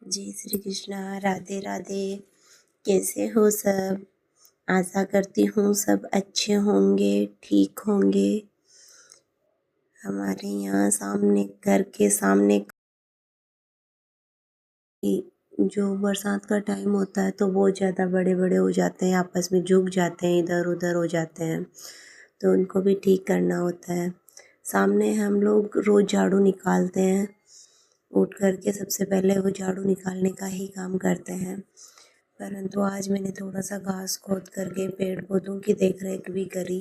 जय श्री कृष्णा, राधे राधे। कैसे हो सब? आशा करती हूँ सब अच्छे होंगे, ठीक होंगे। हमारे यहाँ सामने, घर के सामने जो बरसात का टाइम होता है तो बहुत ज़्यादा बड़े बड़े हो जाते हैं, आपस में झुक जाते हैं, इधर उधर हो जाते हैं, तो उनको भी ठीक करना होता है। सामने हम लोग रोज़ झाड़ू निकालते हैं, उठ करके सबसे पहले वो झाड़ू निकालने का ही काम करते हैं। परंतु आज मैंने थोड़ा सा घास खोद करके पेड़ पौधों की देख रेख भी करी।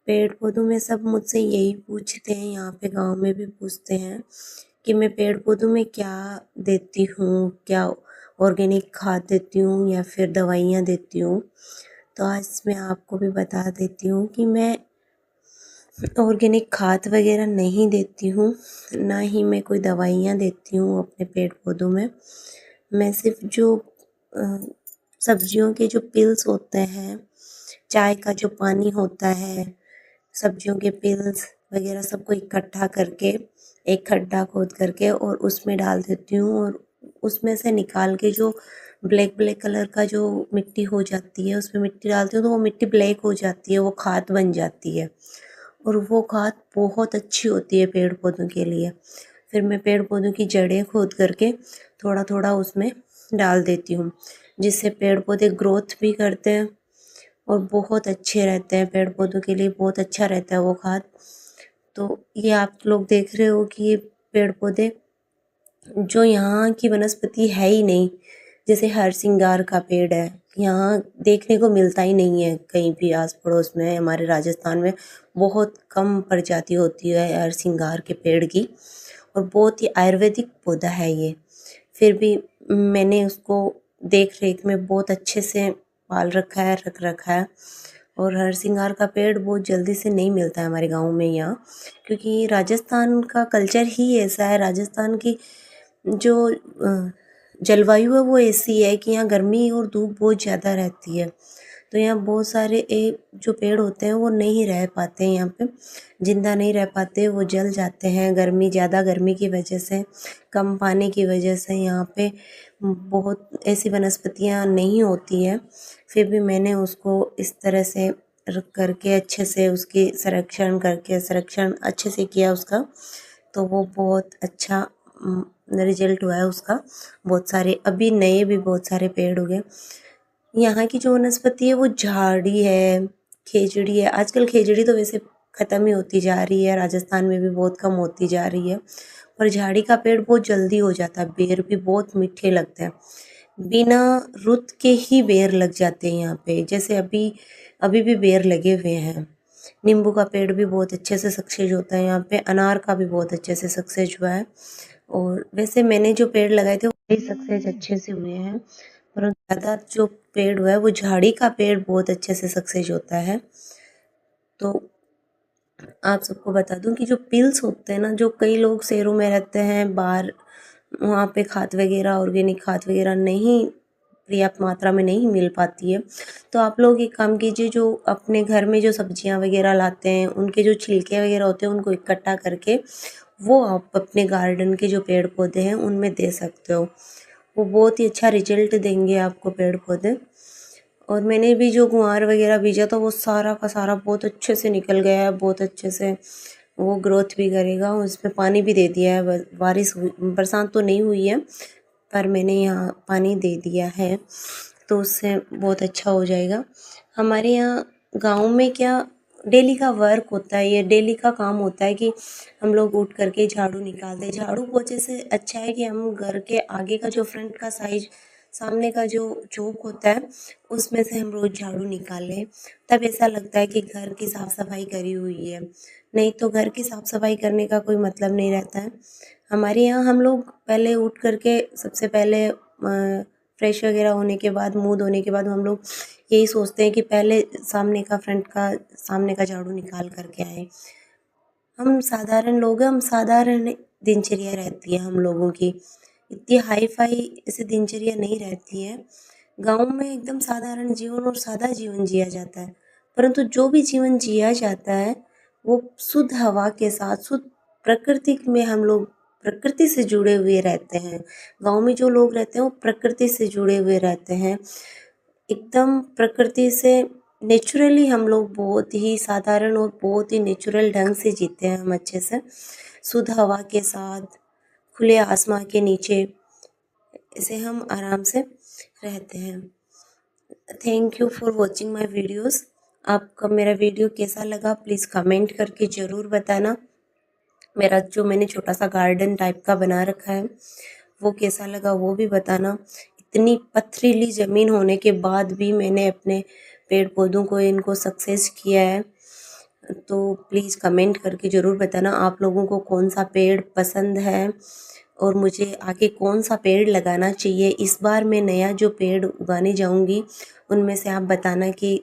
पेड़ पौधों में सब मुझसे यही पूछते हैं, यहाँ पे गांव में भी पूछते हैं कि मैं पेड़ पौधों में क्या देती हूँ, क्या ऑर्गेनिक खाद देती हूँ या फिर दवाइयाँ देती हूँ। तो आज मैं आपको भी बता देती हूँ कि मैं ऑर्गेनिक खाद वगैरह नहीं देती हूँ, ना ही मैं कोई दवाइयाँ देती हूँ अपने पेड़ पौधों में। मैं सिर्फ जो सब्जियों के जो पिल्स होते हैं, चाय का जो पानी होता है, सब्जियों के पिल्स वगैरह सबको इकट्ठा करके एक खड्डा खोद करके और उसमें डाल देती हूँ, और उसमें से निकाल के जो ब्लैक ब्लैक कलर का जो मिट्टी हो जाती है उसमें मिट्टी डालती हूँ, तो वो मिट्टी ब्लैक हो जाती है, वो खाद बन जाती है और वो खाद बहुत अच्छी होती है पेड़ पौधों के लिए। फिर मैं पेड़ पौधों की जड़ें खोद करके थोड़ा थोड़ा उसमें डाल देती हूँ, जिससे पेड़ पौधे ग्रोथ भी करते हैं और बहुत अच्छे रहते हैं। पेड़ पौधों के लिए बहुत अच्छा रहता है वो खाद। तो ये आप लोग देख रहे हो कि ये पेड़ पौधे जो यहाँ की वनस्पति है ही नहीं, जैसे हरसिंगार का पेड़ है, यहाँ देखने को मिलता ही नहीं है कहीं भी आस पड़ोस में। हमारे राजस्थान में बहुत कम प्रजाति होती है हरसिंगार के पेड़ की, और बहुत ही आयुर्वेदिक पौधा है ये। फिर भी मैंने उसको देख रेख में बहुत अच्छे से पाल रखा है, रख रखा है। और हरसिंगार का पेड़ बहुत जल्दी से नहीं मिलता है हमारे गांव में यहाँ, क्योंकि राजस्थान का कल्चर ही ऐसा है। राजस्थान की जो जलवायु है वो ऐसी है कि यहाँ गर्मी और धूप बहुत ज़्यादा रहती है, तो यहाँ बहुत सारे जो पेड़ होते हैं वो नहीं रह पाते हैं, यहाँ पे जिंदा नहीं रह पाते, वो जल जाते हैं। ज़्यादा गर्मी की वजह से, कम पानी की वजह से यहाँ पे बहुत ऐसी वनस्पतियाँ नहीं होती है। फिर भी मैंने उसको इस तरह से रख करके अच्छे से उसकी संरक्षण अच्छे से किया उसका, तो वो बहुत अच्छा रिजल्ट हुआ है उसका। बहुत सारे अभी नए भी बहुत सारे पेड़ हो गए। यहाँ की जो वनस्पति है वो झाड़ी है, खेजड़ी है। आजकल खेजड़ी तो वैसे ख़त्म ही होती जा रही है, राजस्थान में भी बहुत कम होती जा रही है, पर झाड़ी का पेड़ बहुत जल्दी हो जाता है। बेर भी बहुत मीठे लगते हैं, बिना रुत के ही बेर लग जाते हैं यहाँ पे। जैसे अभी अभी भी बेर लगे हुए हैं। नींबू का पेड़ भी बहुत अच्छे से सक्सेस होता है यहाँ पे, अनार का भी बहुत अच्छे से सक्सेस हुआ है। और वैसे मैंने जो पेड़ लगाए थे वो सक्सेस अच्छे से हुए हैं, पर ज़्यादा जो पेड़ हुआ है वो झाड़ी का पेड़ बहुत अच्छे से सक्सेस होता है। तो आप सबको बता दूं कि जो पिल्स होते हैं ना, जो कई लोग शहरों में रहते हैं, बाहर वहाँ पे खाद वगैरह, ऑर्गेनिक खाद वगैरह नहीं पर्याप्त मात्रा में नहीं मिल पाती है, तो आप लोग एक काम कीजिए, जो अपने घर में जो सब्जियां वगैरह लाते हैं उनके जो छिलके वगैरह होते हैं उनको इकट्ठा करके वो आप अपने गार्डन के जो पेड़ पौधे हैं उनमें दे सकते हो। वो बहुत ही अच्छा रिजल्ट देंगे आपको पेड़ पौधे। और मैंने भी जो गुआर वगैरह बीजा था वो सारा का सारा बहुत अच्छे से निकल गया है, बहुत अच्छे से वो ग्रोथ भी करेगा। उसमें पानी भी दे दिया है, बरसात तो नहीं हुई है, पर मैंने यहाँ पानी दे दिया है, तो उससे बहुत अच्छा हो जाएगा। हमारे यहाँ गांव में क्या डेली का वर्क होता है, ये डेली का काम होता है कि हम लोग उठ करके झाड़ू निकालते हैं। झाड़ू पोछे से अच्छा है कि हम घर के आगे का जो फ्रंट का साइज, सामने का जो चौक होता है उसमें से हम रोज झाड़ू निकाल लें, तब ऐसा लगता है कि घर की साफ सफाई करी हुई है। नहीं तो घर की साफ सफाई करने का कोई मतलब नहीं रहता है। हमारे यहाँ हम लोग पहले उठ करके सबसे पहले फ्रेश वगैरह होने के बाद, मुंह धोने के बाद हम लोग यही सोचते हैं कि पहले सामने का झाड़ू निकाल करके आए। हम साधारण लोग हैं, हम साधारण दिनचर्या रहती है हम लोगों की, इतनी हाई फाई ऐसे दिनचर्या नहीं रहती है। गाँव में एकदम साधारण जीवन और सादा जीवन जिया जाता है, परंतु जो भी जीवन जिया जाता है वो शुद्ध हवा के साथ, शुद्ध प्रकृति में हम लोग प्रकृति से जुड़े हुए रहते हैं। गाँव में जो लोग रहते हैं वो प्रकृति से जुड़े हुए रहते हैं। एकदम प्रकृति से नेचुरली हम लोग बहुत ही साधारण और बहुत ही नेचुरल ढंग से जीते हैं हम अच्छे से, शुद्ध हवा के साथ, खुले आसमां के नीचे, ऐसे हम आराम से रहते हैं। Thank you for watching my videos. आपका मेरा वीडियो कैसा लगा प्लीज़ कमेंट करके ज़रूर बताना। मेरा जो मैंने छोटा सा गार्डन टाइप का बना रखा है वो कैसा लगा वो भी बताना। इतनी पथरीली ज़मीन होने के बाद भी मैंने अपने पेड़ पौधों को इनको सक्सेस किया है, तो प्लीज़ कमेंट करके ज़रूर बताना आप लोगों को कौन सा पेड़ पसंद है और मुझे आगे कौन सा पेड़ लगाना चाहिए। इस बार मैं नया जो पेड़ उगाने जाऊंगी उनमें से आप बताना कि